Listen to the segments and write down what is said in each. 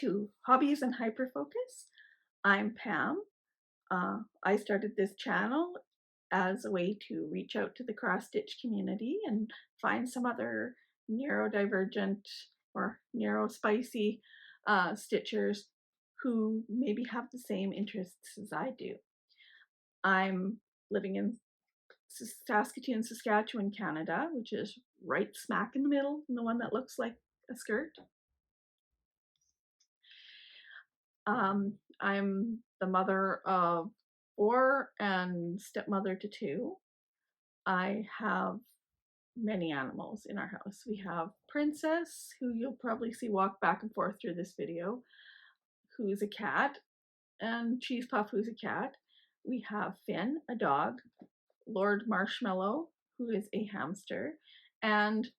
to Hobbies and Hyperfocus. I'm Pam. I started this channel as a way to reach out to the cross-stitch community and find some other neurodivergent or neurospicy stitchers who maybe have the same interests as I do. I'm living in Saskatoon, Saskatchewan, Canada, which is right smack in the middle, and the one that looks like a skirt. I'm the mother of 4 and stepmother to 2. I have many animals in our house. We have Princess, who you'll probably see walk back and forth through this video, who's a cat, and Cheese Puff, who's a cat. We have Finn, a dog, Lord Marshmallow, who is a hamster, and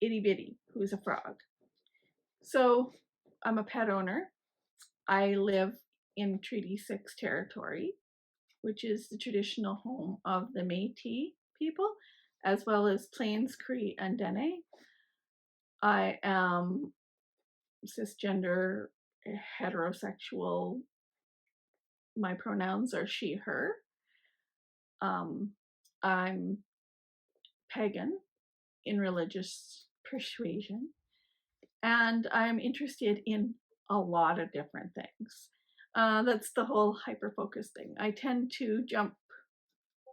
Itty Bitty, who is a frog. So I'm a pet owner. I live in Treaty 6 territory, which is the traditional home of the Métis people, as well as Plains, Cree, and Dene. I am cisgender, heterosexual. My pronouns are she, her. I'm pagan in religious persuasion, and I'm interested in a lot of different things. That's the whole hyper-focus thing. I tend to jump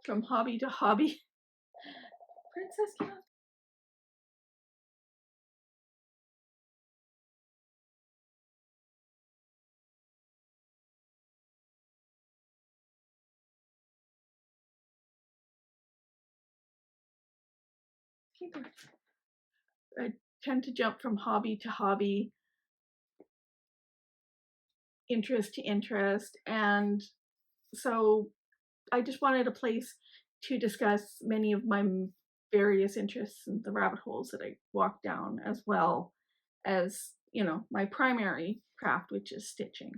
from hobby to hobby. Princess, get up. I tend to jump from hobby to hobby, interest to interest, and so I just wanted a place to discuss many of my various interests and the rabbit holes that I walk down, as well as, you know, my primary craft, which is stitching.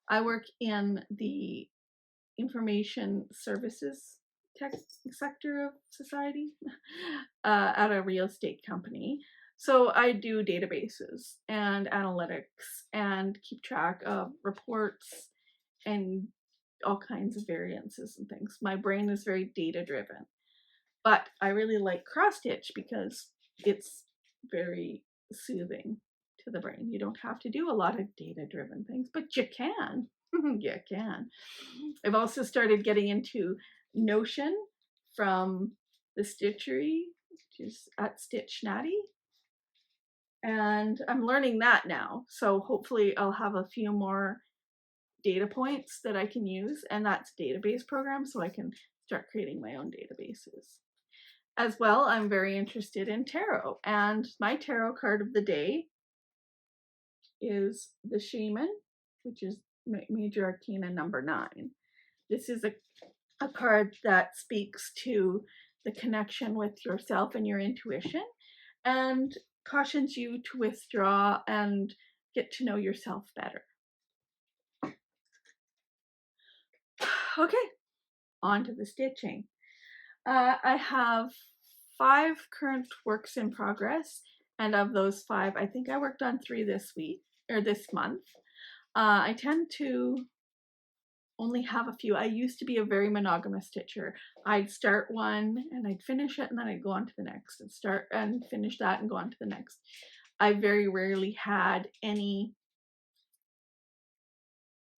I work in the information services tech sector of society at a real estate company. So I do databases and analytics and keep track of reports and all kinds of variances and things. My brain is very data driven, but I really like cross stitch because it's very soothing to the brain. You don't have to do a lot of data driven things, but you can. You can. I've also started getting into Notion from the Stitchery, which is at Stitch Natty. And I'm learning that now. So hopefully I'll have a few more data points that I can use, and that's a database program, so I can start creating my own databases. As well, I'm very interested in tarot, and my tarot card of the day is the Shaman, which is Major Arcana number 9. This is a card that speaks to the connection with yourself and your intuition, and cautions you to withdraw and get to know yourself better. Okay, on to the stitching. I have 5 current works in progress, and of those 5, I think I worked on 3 this week, or this month. I tend to only have a few. I used to be a very monogamous stitcher. I'd start one and I'd finish it, and then I'd go on to the next, and start and finish that and go on to the next. I very rarely had any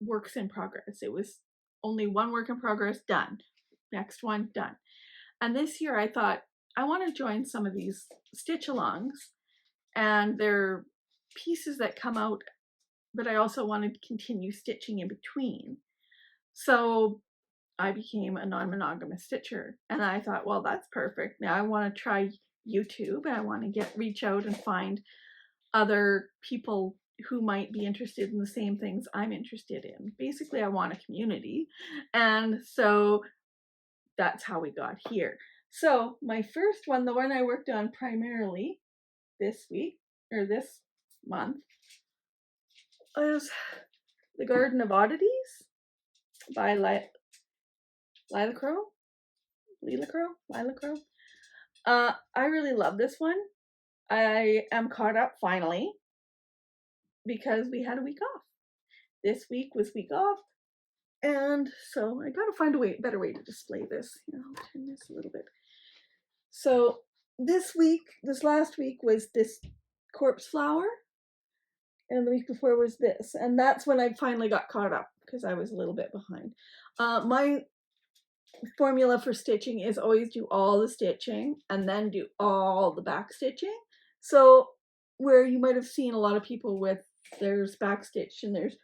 works in progress. It was only one work in progress, done. Next one, done. And this year I thought, I want to join some of these stitch alongs, and they're pieces that come out, but I also wanted to continue stitching in between. So I became a non-monogamous stitcher, and I thought, well, that's perfect. Now I want to try YouTube, and I want to reach out and find other people who might be interested in the same things I'm interested in. Basically, I want a community, and so that's how we got here. So my first one, the one I worked on primarily this week, or this month, is The Garden of Oddities by Lola Crow. I really love this one. I am caught up finally. because we had a week off. This week was week off, and so I gotta find a better way to display this. Here, I'll turn this a little bit. So this last week was this corpse flower, and the week before was this, and that's when I finally got caught up because I was a little bit behind. My formula for stitching is always do all the stitching and then do all the back stitching. So where you might have seen a lot of people with there's back stitch and there's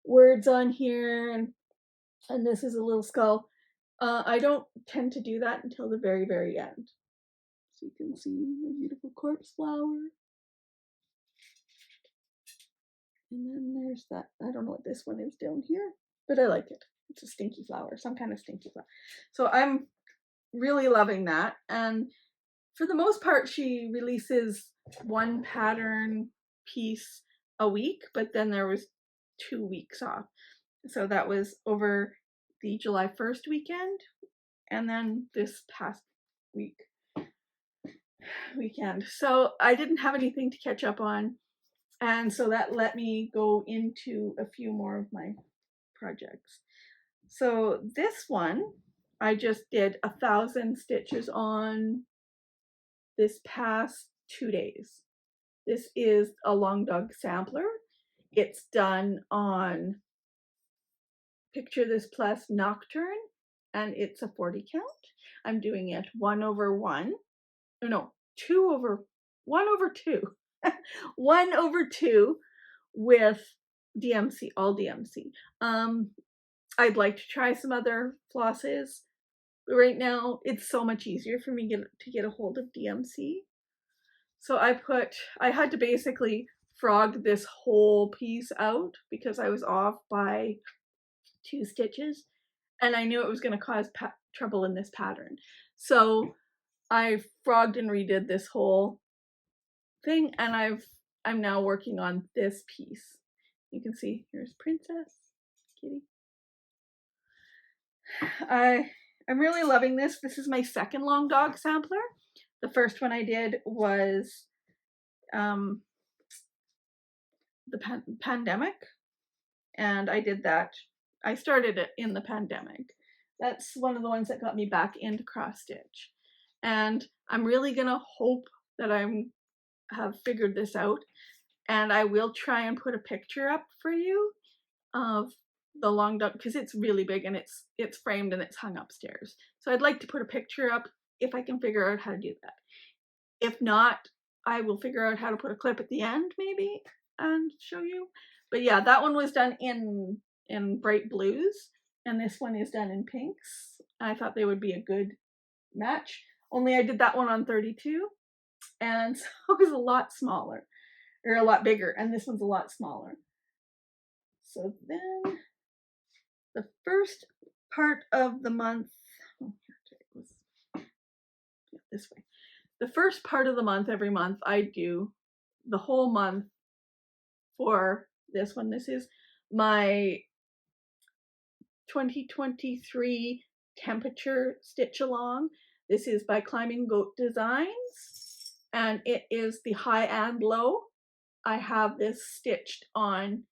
words on here and this is a little skull. I don't tend to do that until the very, very end. So you can see my beautiful corpse flower. And then there's that, I don't know what this one is down here, but I like it. It's a stinky flower, some kind of stinky flower. So I'm really loving that. And for the most part, she releases one pattern piece a week, but then there was 2 weeks off. So that was over the July 1st weekend and then this past weekend. So I didn't have anything to catch up on. And so that let me go into a few more of my projects. So this one, I just did 1,000 stitches on this past 2 days. This is a long dog sampler. It's done on Picture This Plus Nocturne, and it's a 40 count. I'm doing it 1/1. Oh no, 1/2. 1/2 with DMC, all DMC. I'd like to try some other flosses, but right now it's so much easier for me to get a hold of DMC. So I had to basically frog this whole piece out because I was off by 2 stitches and I knew it was going to cause trouble in this pattern. So I frogged and redid this whole thing, and I'm now working on this piece. You can see here's Princess Kitty. I'm really loving this. This is my second long dog sampler. The first one I did was the pandemic, and I did that. I started it in the pandemic. That's one of the ones that got me back into cross stitch, and I'm really gonna hope that I have figured this out, and I will try and put a picture up for you of the long dog because it's really big and it's framed and it's hung upstairs. So I'd like to put a picture up if I can figure out how to do that. If not, I will figure out how to put a clip at the end maybe and show you. But yeah, that one was done in bright blues and this one is done in pinks. I thought they would be a good match. Only I did that one on 32 and so it was a lot smaller or a lot bigger, and this one's a lot smaller. So then the first part of the month, this way. The first part of the month, every month, I do the whole month for this one. This is my 2023 temperature stitch along. This is by Climbing Goat Designs, and it is the high and low. I have this stitched on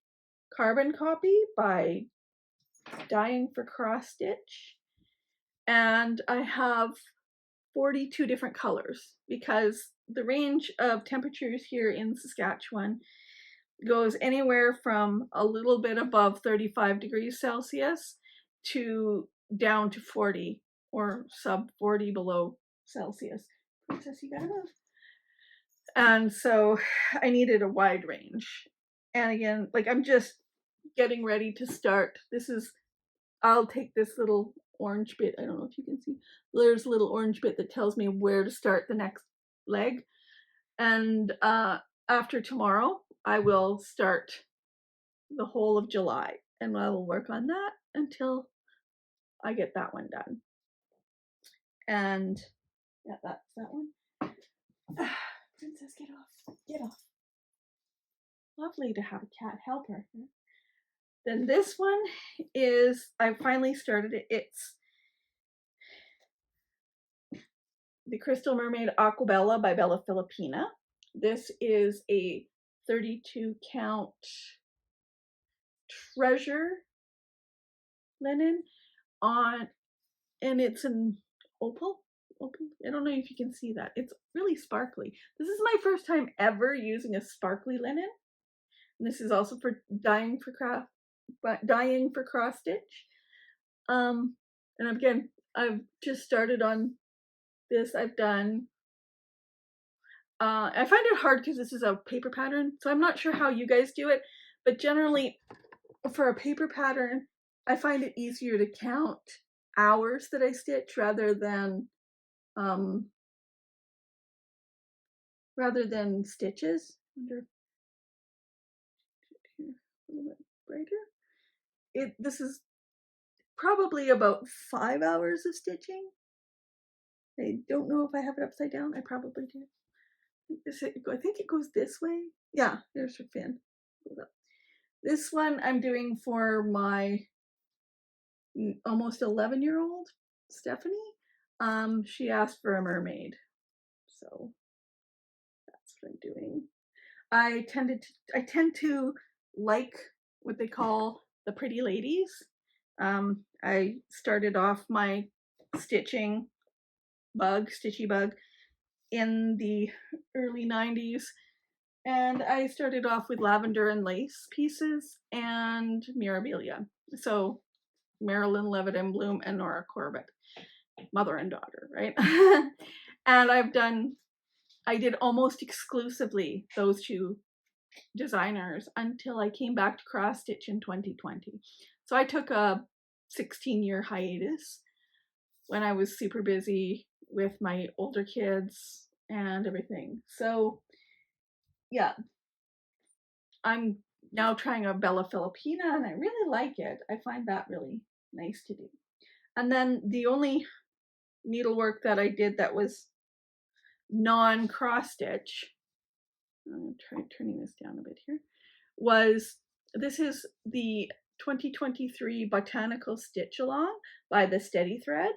carbon copy by Dying for Cross Stitch, and I have 42 different colors because the range of temperatures here in Saskatchewan goes anywhere from a little bit above 35 degrees Celsius to down to 40 or sub 40 below Celsius. Princess, you gotta move. And so I needed a wide range. And again, like I'm just getting ready to start. I'll take this little orange bit. I don't know if you can see. There's a little orange bit that tells me where to start the next leg. And after tomorrow, I will start the whole of July. And I will work on that until I get that one done. And yeah, that's that one. Princess, get off. Get off. Lovely to have a cat helper. Then this one is, I finally started it. It's the Crystal Mermaid Aquabella by Fillapina. This is a 32 count treasure linen on, and it's an opal. I don't know if you can see that. It's really sparkly. This is my first time ever using a sparkly linen. And this is also for dyeing for cross stitch. And again, I've just started on this. I've done, I find it hard because this is a paper pattern, so I'm not sure how you guys do it, but generally for a paper pattern, I find it easier to count hours that I stitch rather than stitches. Here, a little bit brighter. This is probably about 5 hours of stitching. I don't know if I have it upside down. I probably do. I think it goes this way. Yeah, there's her fin. This one I'm doing for my almost 11-year-old Stephanie. She asked for a mermaid, so that's what I'm doing. I tend to like what they call the pretty ladies. I started off my stitchy bug in the early 90s, and I started off with lavender and lace pieces and mirabilia. So Marilyn Levitt and Bloom and Nora Corbett, mother and daughter, right? And I did almost exclusively those two designers until I came back to cross stitch in 2020. So I took a 16-year hiatus when I was super busy with my older kids and everything. So yeah, I'm now trying a Bella Fillapina, and I really like it. I find that really nice to do. And then the only needlework that I did that was non-cross stitch, I'm going to try turning this down a bit here, this is the 2023 Botanical Stitch Along by the Steady Thread.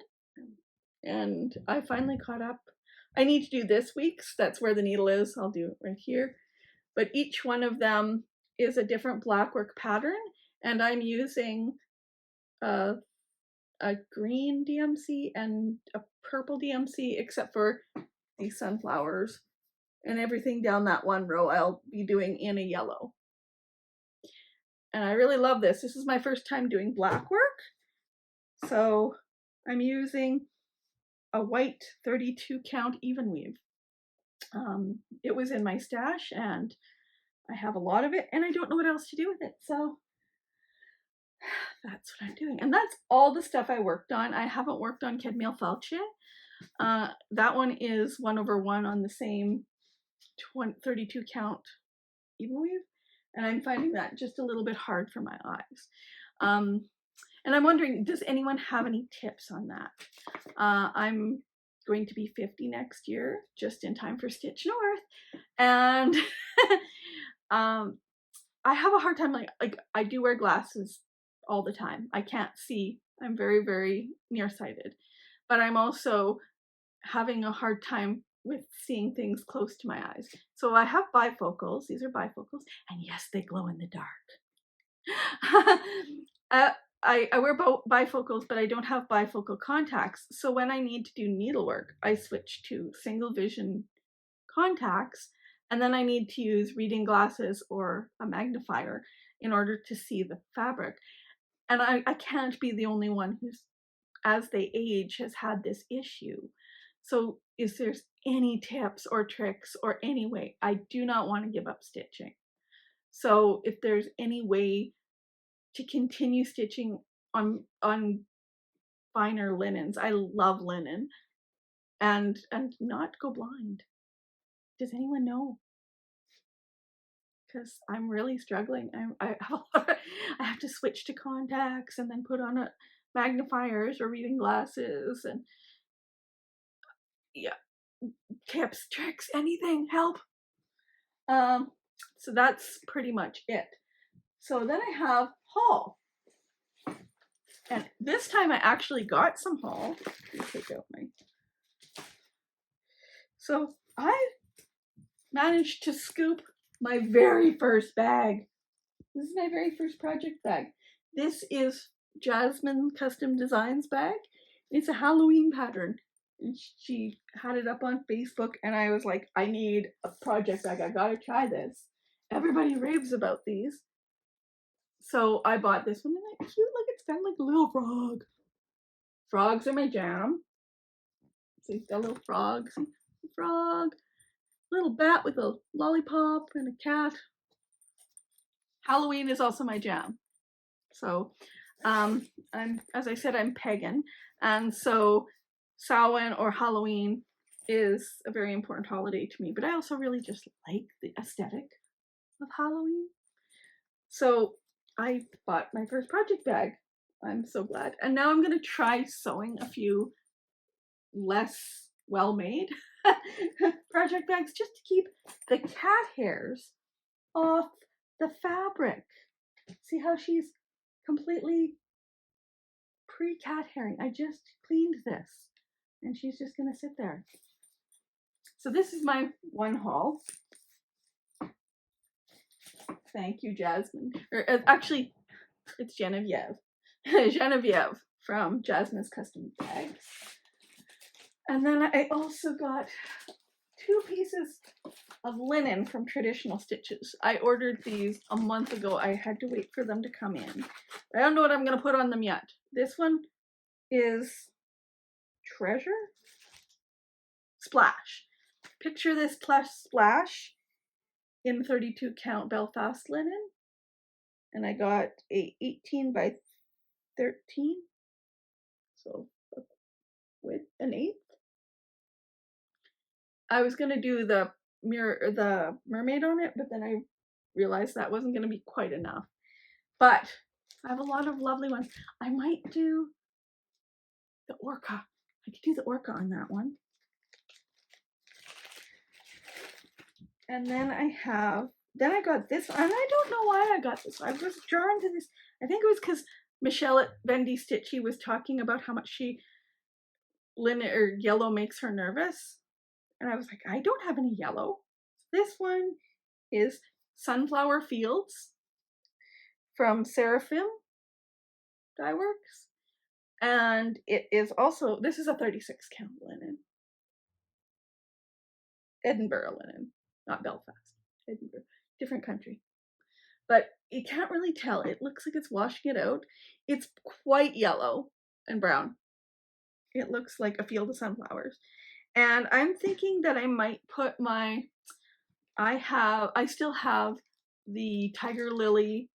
And I finally caught up. I need to do this week's. That's where the needle is. I'll do it right here. But each one of them is a different blackwork pattern. And I'm using a green DMC and a purple DMC, except for these sunflowers. And everything down that one row I'll be doing in a yellow. And I really love this. This is my first time doing black work. So I'm using a white 32 count even weave. It was in my stash and I have a lot of it and I don't know what else to do with it. So that's what I'm doing. And that's all the stuff I worked on. I haven't worked on Kedmail Felch yet. That one is 1/1 on the same 32 count even weave. And I'm finding that just a little bit hard for my eyes. And I'm wondering, does anyone have any tips on that? I'm going to be 50 next year, just in time for Stitch North. And I have a hard time, like I do wear glasses all the time. I can't see. I'm very, very nearsighted. But I'm also having a hard time with seeing things close to my eyes. So I have bifocals. These are bifocals. And yes, they glow in the dark. I wear bifocals, but I don't have bifocal contacts. So when I need to do needlework, I switch to single vision contacts. And then I need to use reading glasses or a magnifier in order to see the fabric. And I can't be the only one who's, as they age, has had this issue. So is there any tips or tricks or any way? I do not want to give up stitching. So if there's any way to continue stitching on finer linens, I love linen, and not go blind. Does anyone know? Because I'm really struggling. I have to switch to contacts and then put on magnifiers or reading glasses, and yeah, tips, tricks, anything, help. So that's pretty much it. So then I have haul, and this time I actually got some haul. Let me take out my. So I managed to scoop my very first bag. This is my very first project bag. This is Jasmine Custom Designs bag. It's a Halloween pattern. And she had it up on Facebook, and I was like, I need a project bag. I gotta try this. Everybody raves about these. So I bought this one, and it's cute. Look, it's got like a little frog. Frogs are my jam. So you've got a little frog. See? Frog. Little bat with a lollipop and a cat. Halloween is also my jam. So as I said, I'm pagan, and so Samhain or Halloween is a very important holiday to me, but I also really just like the aesthetic of Halloween. So I bought my first project bag. I'm so glad. And now I'm going to try sewing a few less well-made project bags just to keep the cat hairs off the fabric. See how she's completely pre-cat hairing. I just cleaned this and she's just gonna sit there. So this is my one haul. Thank you, Jasmine. Or actually, it's Genevieve. Genevieve from Jasmine's Custom Bags. And then I also got 2 pieces of linen from Traditional Stitches. I ordered these a month ago. I had to wait for them to come in. I don't know what I'm going to put on them yet. This one is Treasure? Splash. Picture this plush splash in 32 count Belfast linen. And I got a 18 by 13. So with an 1/8. I was going to do the mermaid on it, but then I realized that wasn't going to be quite enough. But I have a lot of lovely ones. I might do the orca. I could do the orca on that one. And then I got this, and I don't know why I got this. I was drawn to this. I think it was because Michelle at Bendy Stitchy was talking about how much linen or yellow makes her nervous. And I was like, I don't have any yellow. This one is Sunflower Fields from Seraphim Dye Works. And it is also, this is a 36 count linen. Edinburgh linen, not Belfast. Edinburgh, different country. But you can't really tell. It looks like it's washing it out. It's quite yellow and brown. It looks like a field of sunflowers. And I'm thinking that I might put I still have the Tiger Lily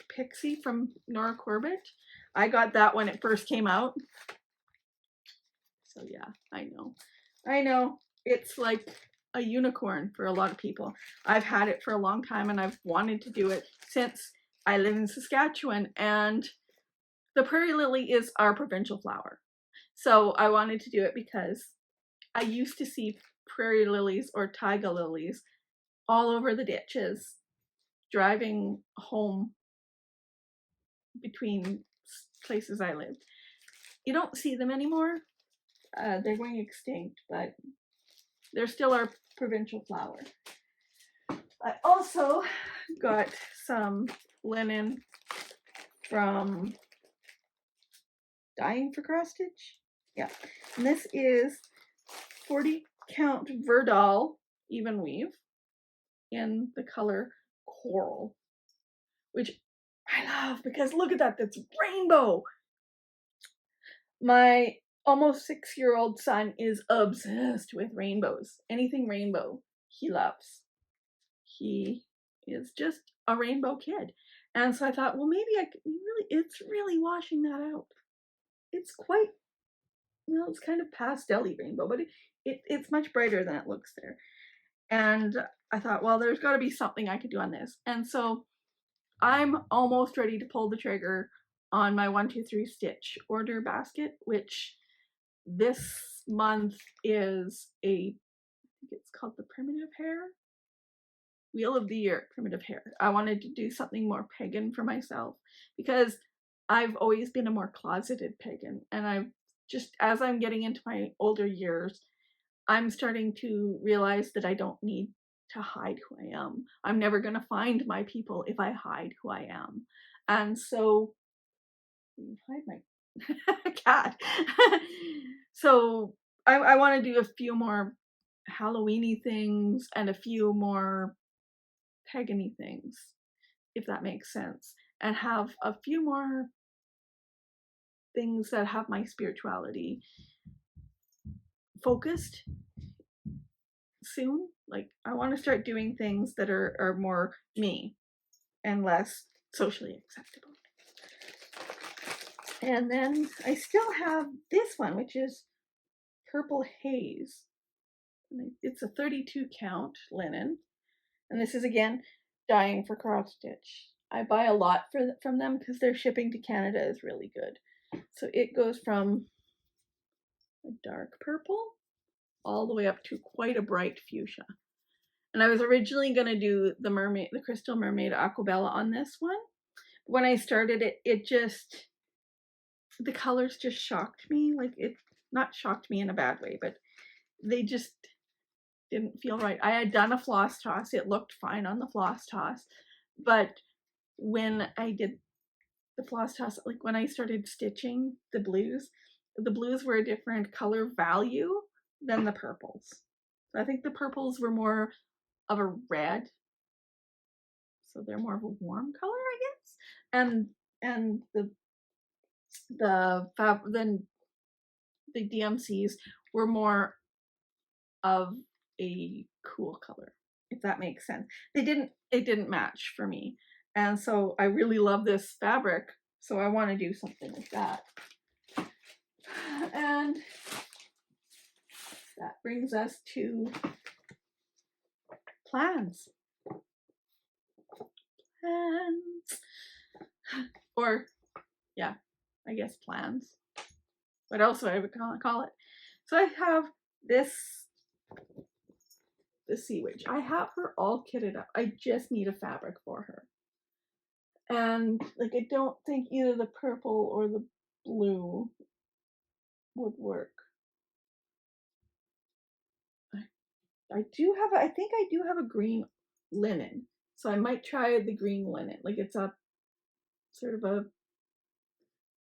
Pixie from Nora Corbett. I got that when it first came out. So yeah, I know. It's like a unicorn for a lot of people. I've had it for a long time and I've wanted to do it since I live in Saskatchewan, and the prairie lily is our provincial flower. So I wanted to do it because I used to see prairie lilies or taiga lilies all over the ditches driving home between places I lived. You don't see them anymore. They're going extinct, but they're still our provincial flower. I also got some linen from Dying for Cross Stitch. Yeah, and this is 40 count Verdal even weave in the color Coral, which I love because look at that, that's rainbow. My almost 6-year-old son is obsessed with rainbows. Anything rainbow, he loves. He is just a rainbow kid. And so I thought, well, maybe it's really washing that out. It's quite, it's kind of pastel-y rainbow, but it's much brighter than it looks there. And I thought, well, there's got to be something I could do on this. And so I'm almost ready to pull the trigger on my 1-2-3 stitch order basket, which this month is I think it's called the Primitive Hair Wheel of the Year. Primitive Hair. I wanted to do something more pagan for myself because I've always been a more closeted pagan, and I've just, as I'm getting into my older years, I'm starting to realize that I don't need to hide who I am. I'm never going to find my people if I hide who I am. And so, hide my cat. So I want to do a few more Halloweeny things and a few more pagany things, if that makes sense, and have a few more things that have my spirituality focused soon. Like, I want to start doing things that are more me and less socially acceptable. And then I still have this one, which is Purple Haze. It's a 32 count linen. And this is, again, dyeing for cross stitch. I buy a lot from them because their shipping to Canada is really good. So it goes from a dark purple all the way up to quite a bright fuchsia. And I was originally going to do the mermaid, the Crystal Mermaid Aquabella on this one. When I started it just, the colors just shocked me. Like, it not shocked me in a bad way, but they just didn't feel right. I had done a floss toss. It looked fine on the floss toss. But when I did the floss toss, like when I started stitching the blues were a different color value than the purples. So I think the purples were more of a red. So they're more of a warm color, I guess. And then the DMCs were more of a cool color, if that makes sense. It didn't match for me. And so I really love this fabric, so I want to do something like that. And that brings us to plans. Or, yeah, I guess plans. What else would I call it? So I have the Sea Witch. I have her all kitted up. I just need a fabric for her. And like, I don't think either the purple or the blue would work. I think I do have a green linen. So I might try the green linen. Like, it's a sort of a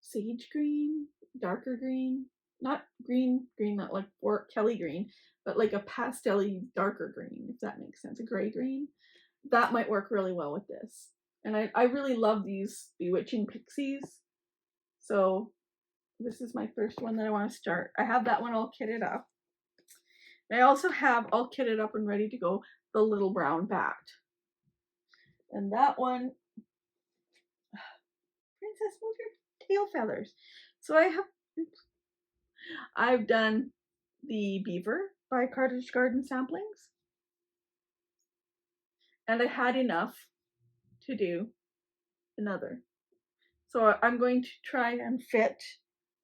sage green, darker green. Not green, not like Kelly green, but like a pastel-y darker green, if that makes sense. A gray green. That might work really well with this. And I really love these Bewitching Pixies. So this is my first one that I want to start. I have that one all kitted up. And I also have all kitted up and ready to go the Little Brown Bat. And that one, Princess, move your tail feathers. So I've done the Beaver by Cottage Garden Samplings. And I had enough to do another. So I'm going to try and fit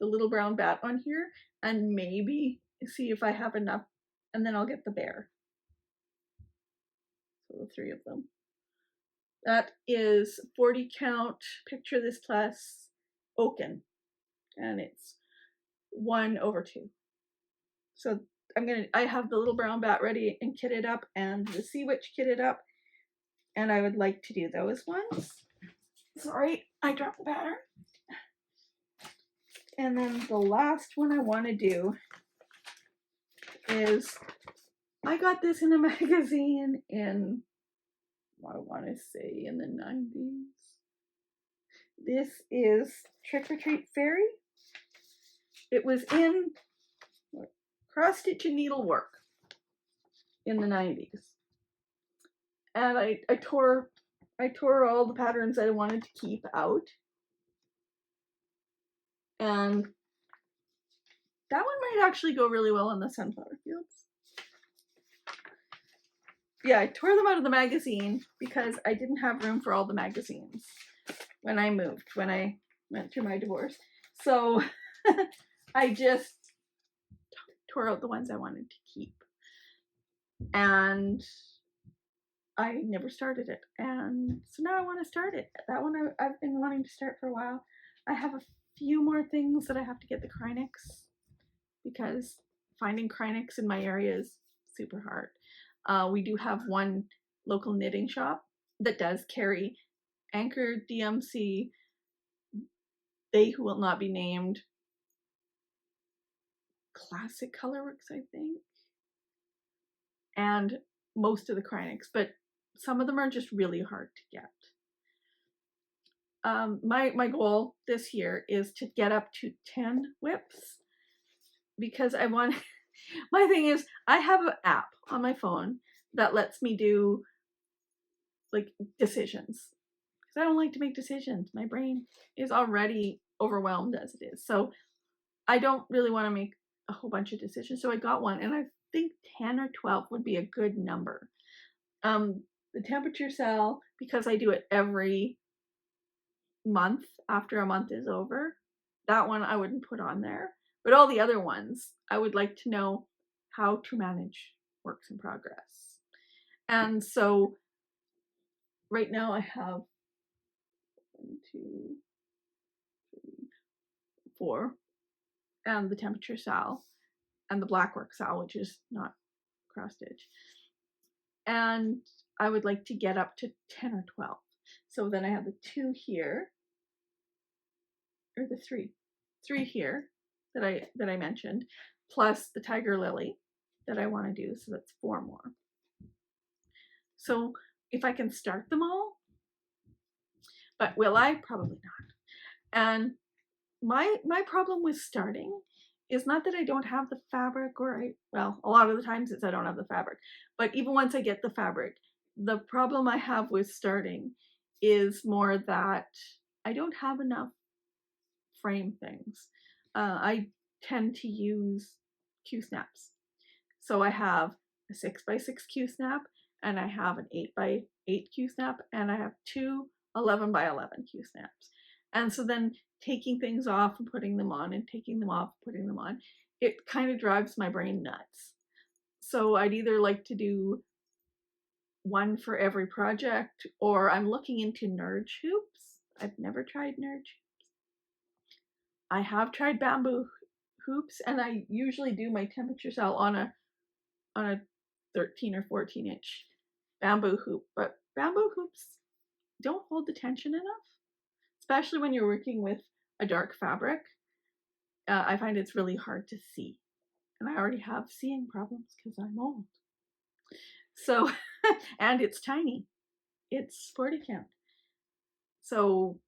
the Little Brown Bat on here and maybe see if I have enough, and then I'll get the bear. So the three of them. That is 40 count Picture This Plus Oaken, and it's 1/2. So I have the Little Brown Bat ready and kitted up, and the Sea Witch kitted up, and I would like to do those ones. Sorry, I dropped the pattern. And then the last one I want to do is, I got this in a magazine in, I want to say, in the 90s. This is Trick or Treat Fairy. It was in cross stitch and needlework in the 90s. And I tore all the patterns I wanted to keep out. And that one might actually go really well in the sunflower fields. Yeah, I tore them out of the magazine because I didn't have room for all the magazines when I moved, when I went through my divorce. So I just tore out the ones I wanted to keep. And I never started it. And so now I want to start it. That one I've been wanting to start for a while. I have a few more things that I have to get the Krynics, because finding Krynics in my area is super hard. We do have one local knitting shop that does carry Anchor, DMC, They Who Will Not Be Named, Classic Colorworks, I think, and most of the Krynics, but some of them are just really hard to get. My goal this year is to get up to 10 whips, because I want, my thing is, I have an app on my phone that lets me do like decisions, because I don't like to make decisions. My brain is already overwhelmed as it is. So I don't really want to make a whole bunch of decisions. So I got one, and I think 10 or 12 would be a good number. The temperature SAL, because I do it every month after a month is over, that one I wouldn't put on there. But all the other ones, I would like to know how to manage works in progress. And so right now I have 1, 2, 3, 4, and the temperature SAL, and the black work SAL, which is not cross stitch. And I would like to get up to 10 or 12. So then I have the 2 here, or the 3 here that I mentioned, plus the tiger lily that I want to do. So that's 4 more. So if I can start them all, but will I? Probably not. And my problem with starting is not that I don't have the fabric, or well, a lot of the times it's I don't have the fabric, but even once I get the fabric, the problem I have with starting is more that I don't have enough frame things. I tend to use Q snaps. So I have a 6x6 Q snap, and I have an 8x8 Q snap, and I have 2 11x11 Q snaps. And so then taking things off and putting them on, and taking them off, putting them on, it kind of drives my brain nuts. So I'd either like to do one for every project, or I'm looking into Nerge hoops. I've never tried Nerge. I have tried bamboo hoops, and I usually do my temperature SAL on a 13 or 14 inch bamboo hoop, but bamboo hoops don't hold the tension enough, especially when you're working with a dark fabric. I find it's really hard to see, and I already have seeing problems because I'm old. So, and it's tiny. It's 40 count. So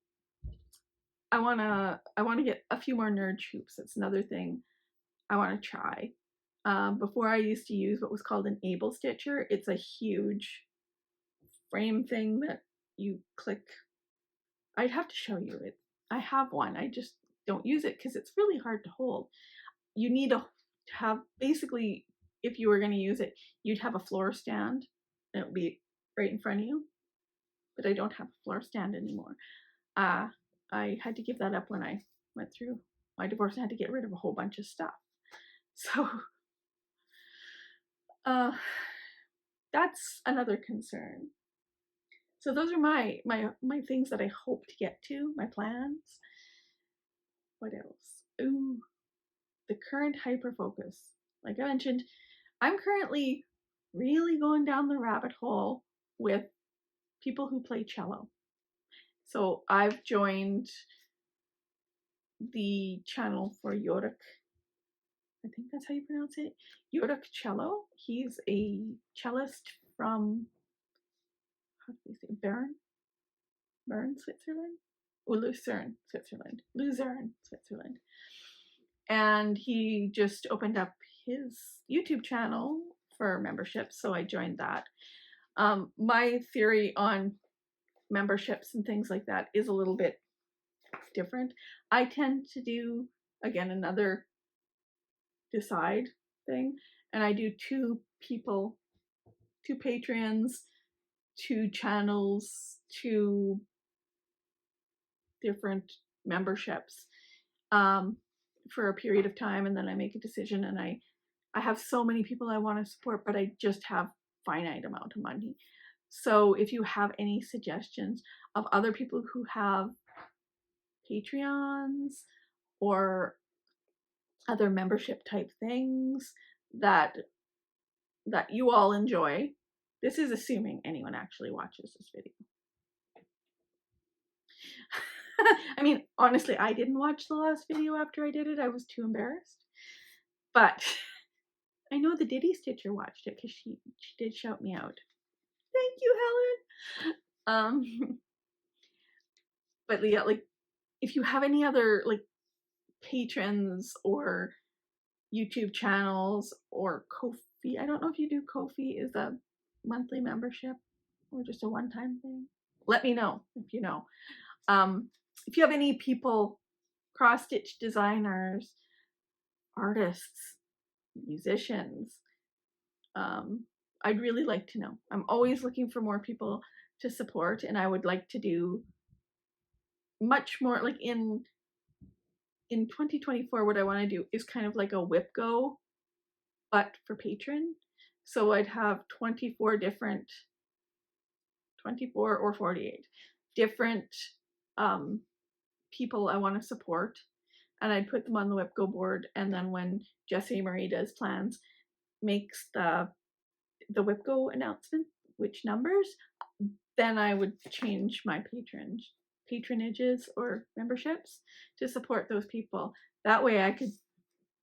I wanna get a few more Nerge hoops. That's another thing I want to try. Before I used to use what was called an able stitcher. It's a huge frame thing that you click. I'd have to show you it. I have one. I just don't use it because it's really hard to hold. You need to have, basically, if you were going to use it, you'd have a floor stand, and it would be right in front of you. But I don't have a floor stand anymore. I had to give that up when I went through my divorce. I had to get rid of a whole bunch of stuff. So that's another concern. So those are my things that I hope to get to, my plans. What else? Ooh, the current hyper focus. Like I mentioned, I'm currently really going down the rabbit hole with people who play cello. So I've joined the channel for Yorick. I think that's how you pronounce it. Yorick Cello. He's a cellist from, how do they say, Bern, Switzerland? Or Lucerne, Switzerland. And he just opened up his YouTube channel for memberships, so I joined that. My theory on memberships and things like that is a little bit different. I tend to do, again, another decide thing, and I do 2 people, 2 patrons, 2 channels, 2 different memberships for a period of time, and then I make a decision, and I have so many people I want to support, but I just have finite amount of money. So if you have any suggestions of other people who have Patreons or other membership type things that that you all enjoy. This is assuming anyone actually watches this video. I mean, honestly, I didn't watch the last video after I did it. I was too embarrassed. But I know the Diddy Stitcher watched it because she did shout me out. Thank you, Helen. But yeah, like, if you have any other like patrons or YouTube channels or Ko-fi, I don't know if you do Ko-fi, is a monthly membership or just a one-time thing. Let me know if you know. If you have any people, cross-stitch designers, artists, musicians, I'd really like to know. I'm always looking for more people to support, and I would like to do much more. Like in 2024, what I want to do is kind of like a whip go, but for patron. So I'd have 24 or 48 different people I want to support, and I'd put them on the whip go board, and then when Jessie Marie does plans, makes the whip go announcement, which numbers, then I would change my patronages or memberships to support those people. That way I could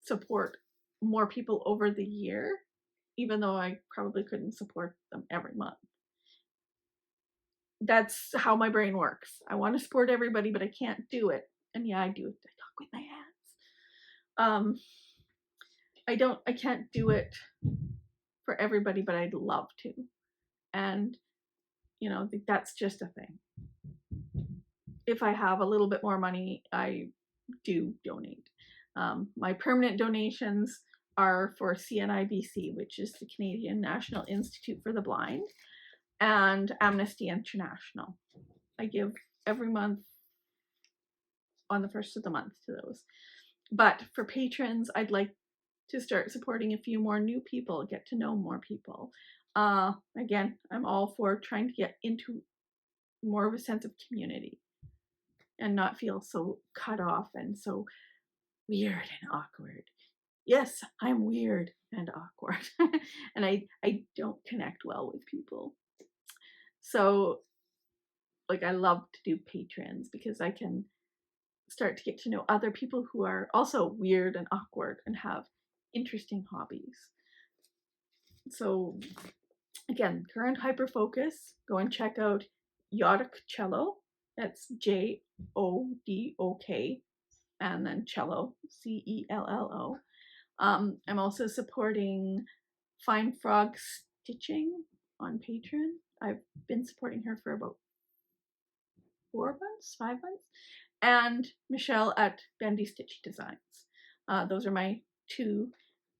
support more people over the year, even though I probably couldn't support them every month. That's how my brain works. I want to support everybody, but I can't do it. And yeah, I do it. I talk with my hands. I can't do it for everybody, but I'd love to. And, you know, that's just a thing. If I have a little bit more money, I do donate. My permanent donations are for CNIBC, which is the Canadian National Institute for the Blind, and Amnesty International. I give every month on the first of the month to those. But for patrons, I'd like to start supporting a few more new people, get to know more people. Again, I'm all for trying to get into more of a sense of community and not feel so cut off and so weird and awkward. Yes, I'm weird and awkward. And I don't connect well with people. So, like, I love to do patrons because I can start to get to know other people who are also weird and awkward and have interesting hobbies. So, again, current hyper focus, go and check out Yodok Cello. That's JODOK, and then cello, CELLO. I'm also supporting Fine Frog Stitching on Patreon. I've been supporting her for about 5 months, and Michelle at Bendy Stitch Designs. Those are my two,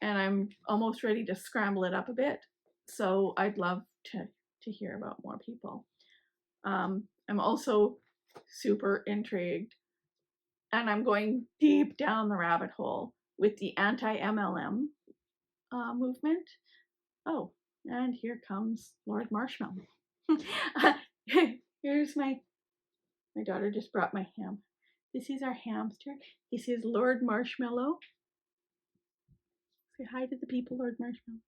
and I'm almost ready to scramble it up a bit. So I'd love to hear about more people. I'm also super intrigued, and I'm going deep down the rabbit hole with the anti-MLM movement. Oh, and here comes Lord Marshmallow. Here's my daughter just brought my ham. This is our hamster. This is Lord Marshmallow. Say hi to the people, Lord Marshmallow.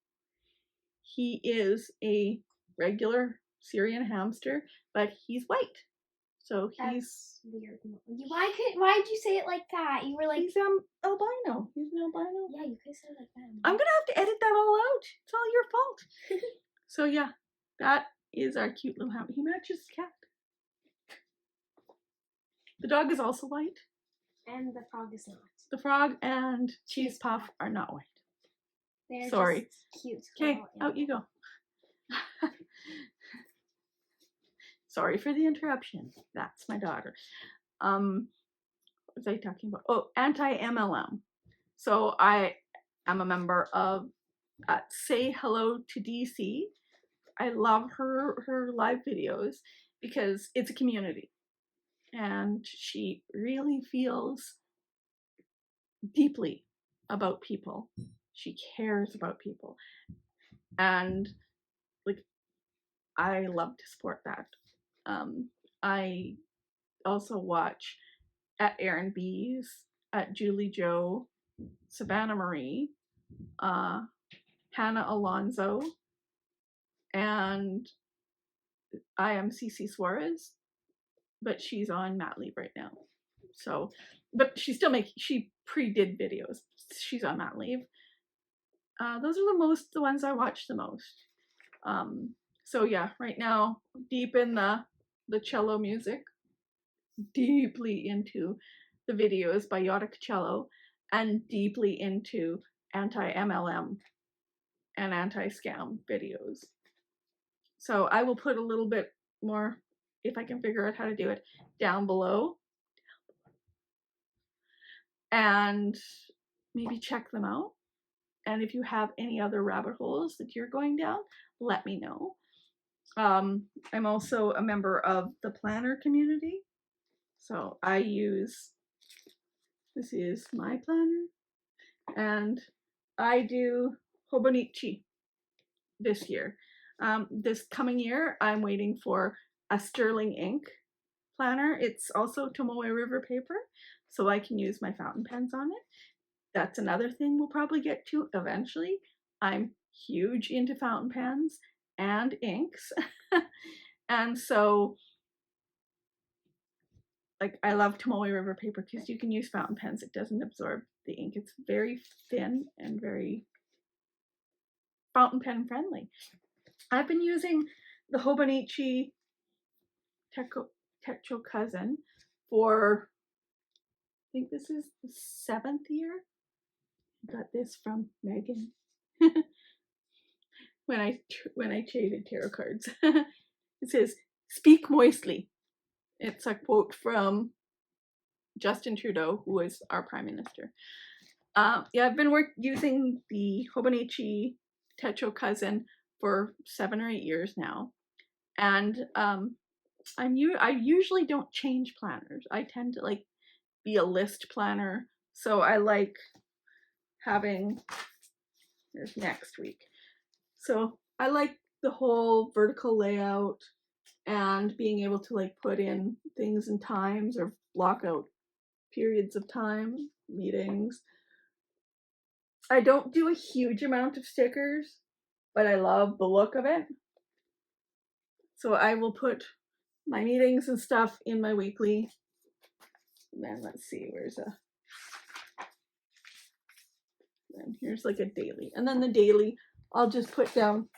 He is a regular Syrian hamster, but he's white. So he's weird. Why'd you say it like that? You were like, he's albino. He's an albino. Yeah, you could say it like that. I'm gonna have to edit that all out. It's all your fault. So yeah, that is our cute little hamster. He matches the cat. The dog is also white. And the frog is not. The frog and Cheese Puff are not white. They're sorry. Just cute. Okay, out you go. Sorry for the interruption. That's my daughter. What was I talking about? Oh, anti-MLM. So I am a member of Say Hello to DC. I love her live videos because it's a community. And she really feels deeply about people. She cares about people. And like, I love to support that. I also watch at Erin B's, at Julie Jo, Savannah Marie, Hannah Alonso, and I am Cece Suarez, but she's on mat leave right now. So, but she pre-did videos. She's on mat leave. Those are the ones I watch the most. So yeah, right now, deep in the cello music, deeply into the videos by Yodic Cello, and deeply into anti-MLM and anti-scam videos. So I will put a little bit more, if I can figure out how to do it, down below. And maybe check them out. And if you have any other rabbit holes that you're going down, let me know. I'm also a member of the planner community. So this is my planner, and I do Hobonichi this year. This coming year, I'm waiting for a sterling ink planner. It's also Tomoe River paper, so I can use my fountain pens on it. That's another thing we'll probably get to eventually. I'm huge into fountain pens and inks. And so, like, I love Tomoe River paper because you can use fountain pens. It doesn't absorb the ink. It's very thin and very fountain pen friendly. I've been using the Hobonichi Techo Cousin for, I think this is the 7th year. I got this from Megan when I traded tarot cards. It says, "Speak moistly." It's a quote from Justin Trudeau, who is our Prime Minister. Yeah, I've been using the Hobonichi Techo Cousin for 7 or 8 years now, and I usually don't change planners. I tend to like be a list planner, so I like having, there's next week. So I like the whole vertical layout and being able to like put in things and times or block out periods of time, meetings. I don't do a huge amount of stickers, but I love the look of it. So I will put my meetings and stuff in my weekly. And then let's see, then here's like a daily. And then the daily, I'll just put down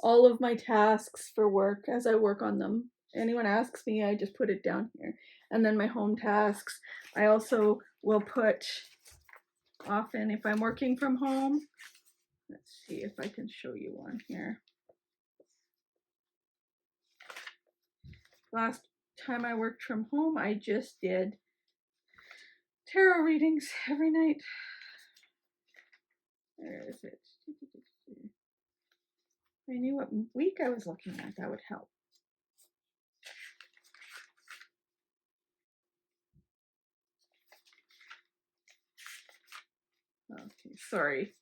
all of my tasks for work as I work on them. Anyone asks me, I just put it down here. And then my home tasks. I also will put, often if I'm working from home, let's see if I can show you one here. Last time I worked from home, I just did tarot readings every night. Where is it? If I knew what week I was looking at, that would help. Okay, sorry.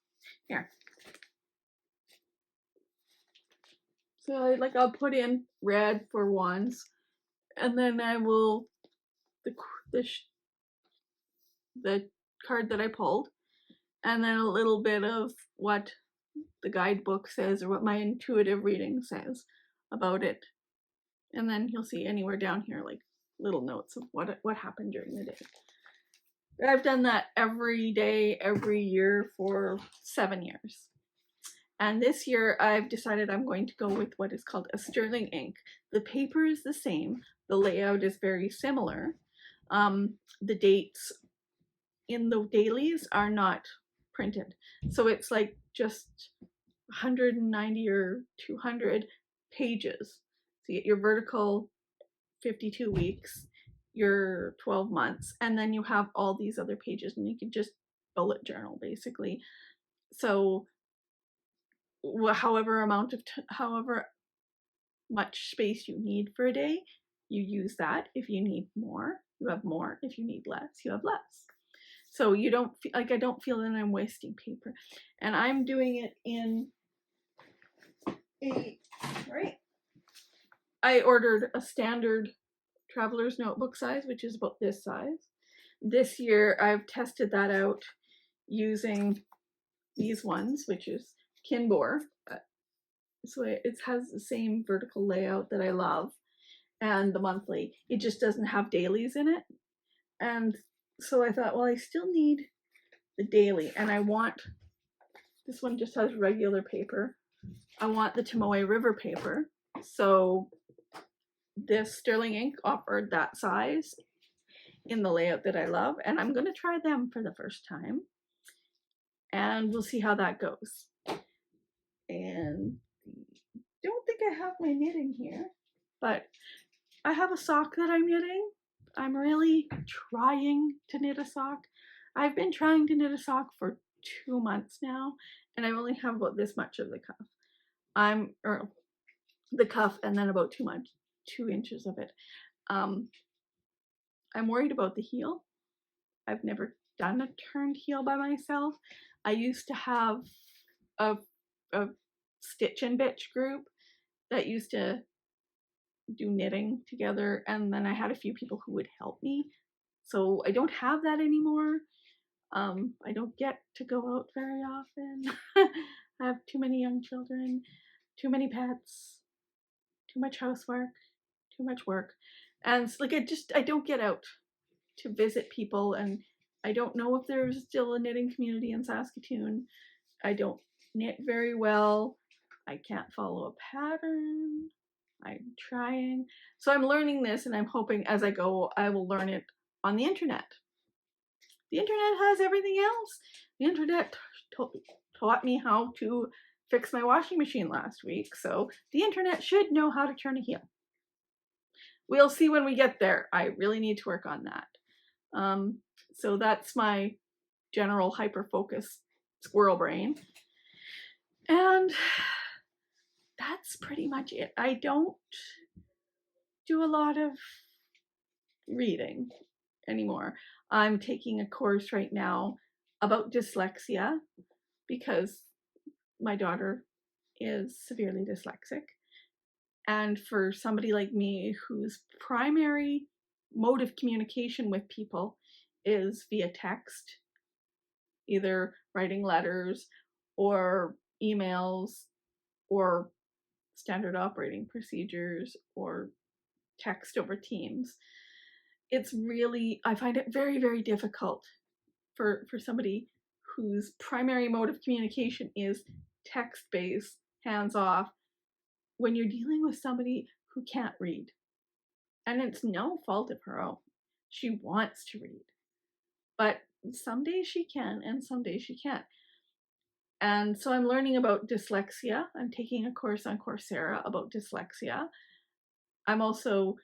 Here. So I'll put in red for wands, and then I will the card that I pulled, and then a little bit of what the guidebook says or what my intuitive reading says about it. And then you'll see anywhere down here like little notes of what happened during the day. I've done that every day, every year for 7 years. And this year I've decided I'm going to go with what is called a sterling ink. The paper is the same. The layout is very similar. The dates in the dailies are not printed. So it's like just 190 or 200 pages. So you get your vertical 52 weeks, your 12 months, and then you have all these other pages, and you can just bullet journal basically. So however much space you need for a day, you use that. If you need more, you have more. If you need less, you have less. So you don't feel like, I don't feel that I'm wasting paper. And I'm doing it in I ordered a standard traveler's notebook size, which is about this size. This year I've tested that out using these ones, which is Kinbor. So it has the same vertical layout that I love, and the monthly. It just doesn't have dailies in it. And so I thought, well, I still need the daily, and I want, this one just has regular paper. I want the Tomoe River paper. So this Sterling ink offered that size in the layout that I love, and I'm going to try them for the first time, and we'll see how that goes. And don't think I have my knitting here, but I have a sock that I'm knitting. I'm really trying to knit a sock. I've been trying to knit a sock for 2 months now, and I only have about this much of the cuff. The cuff, and then about 2 inches of it. I'm worried about the heel. I've never done a turned heel by myself. I used to have a Stitch and Bitch group that used to do knitting together, and then I had a few people who would help me. So I don't have that anymore. I don't get to go out very often. I have too many young children, too many pets, too much housework, too much work. And it's like I don't get out to visit people, and I don't know if there's still a knitting community in Saskatoon. I don't knit very well. I can't follow a pattern. I'm trying. So I'm learning this, and I'm hoping as I go, I will learn it on the internet. The internet has everything else. The internet taught me how to fix my washing machine last week, so the internet should know how to turn a heel. We'll see when we get there. I really need to work on that. So that's my general hyper-focus squirrel brain. And that's pretty much it. I don't do a lot of reading anymore. I'm taking a course right now about dyslexia because my daughter is severely dyslexic. And for somebody like me whose primary mode of communication with people is via text, either writing letters or emails or standard operating procedures or text over Teams, it's really, I find it very, very difficult for somebody whose primary mode of communication is text-based, hands-off, when you're dealing with somebody who can't read. And it's no fault of her own. She wants to read. But some days she can and some days she can't. And so I'm learning about dyslexia. I'm taking a course on Coursera about dyslexia. I'm also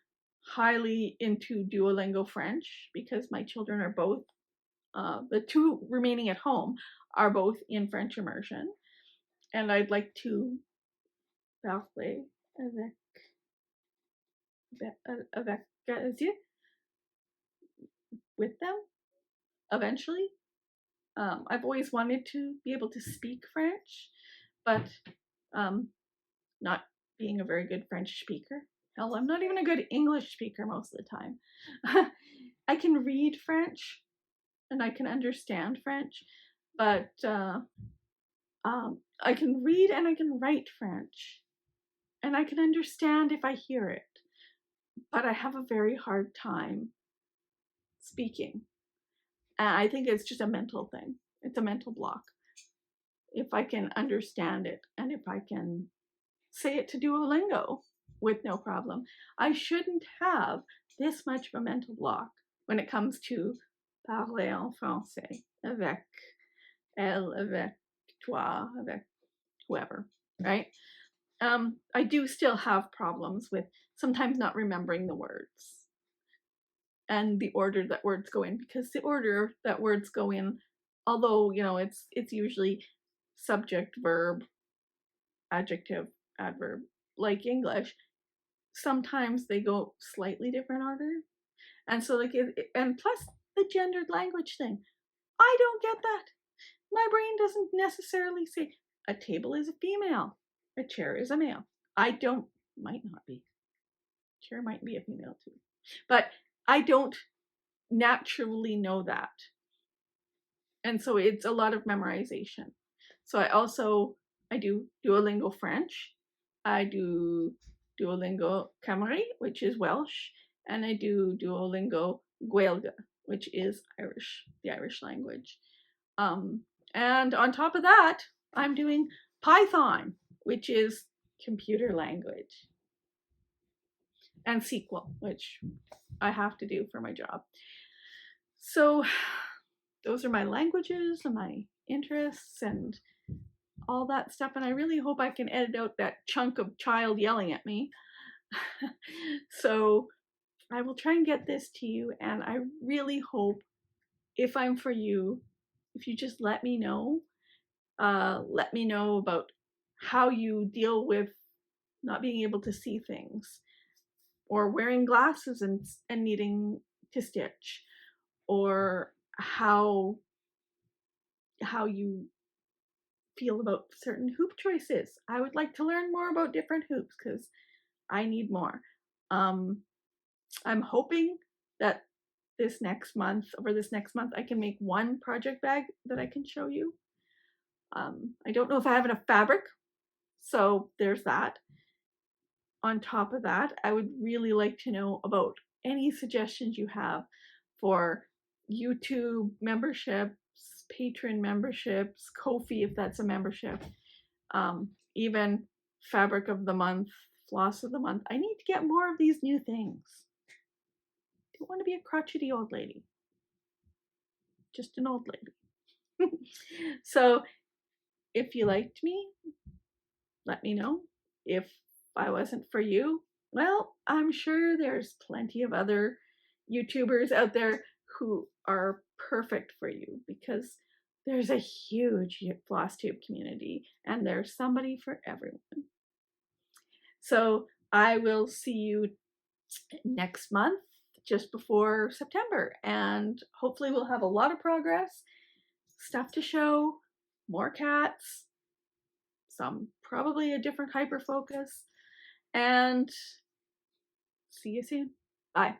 highly into Duolingo French because my children are both, the 2 remaining at home are both in French immersion. And I'd like to parler avec with them eventually. I've always wanted to be able to speak French, but not being a very good French speaker. Hell, I'm not even a good English speaker most of the time. I can read French and I can understand French, but I can read and I can write French, and I can understand if I hear it, but I have a very hard time speaking. And I think it's just a mental thing. It's a mental block. If I can understand it and if I can say it to Duolingo with no problem, I shouldn't have this much of a mental block when it comes to parler en français avec elle, avec toi, avec whoever, right? I do still have problems with sometimes not remembering the words and the order that words go in, because the order that words go in, although, you know, it's usually subject, verb, adjective, adverb, like English, sometimes they go slightly different order. And so like, and plus the gendered language thing, I don't get that. My brain doesn't necessarily say a table is a female, a chair is a male. Might not be. Chair might be a female too. But I don't naturally know that. And so it's a lot of memorization. So I also I do Duolingo French. I do Duolingo Cymru, which is Welsh, and I do Duolingo Gaeilge, which is Irish, the Irish language. And on top of that, I'm doing Python, which is computer language, and SQL, which I have to do for my job. So those are my languages and my interests and all that stuff. And I really hope I can edit out that chunk of child yelling at me. So I will try and get this to you. And I really hope, if I'm for you, if you just let me know about how you deal with not being able to see things, or wearing glasses and needing to stitch, or how you feel about certain hoop choices. I would like to learn more about different hoops because I need more. I'm hoping that this next month I can make one project bag that I can show you. I don't know if I have enough fabric, so there's that. On top of that, I would really like to know about any suggestions you have for YouTube memberships, Patreon memberships, Ko-fi if that's a membership, even fabric of the month, floss of the month. I need to get more of these new things. I don't want to be a crotchety old lady. Just an old lady. So if you liked me, let me know. If I wasn't for you, well, I'm sure there's plenty of other YouTubers out there who are perfect for you, because there's a huge Flosstube community and there's somebody for everyone. So I will see you next month, just before September, and hopefully we'll have a lot of progress, stuff to show, more cats, some probably a different hyper focus, and see you soon. Bye.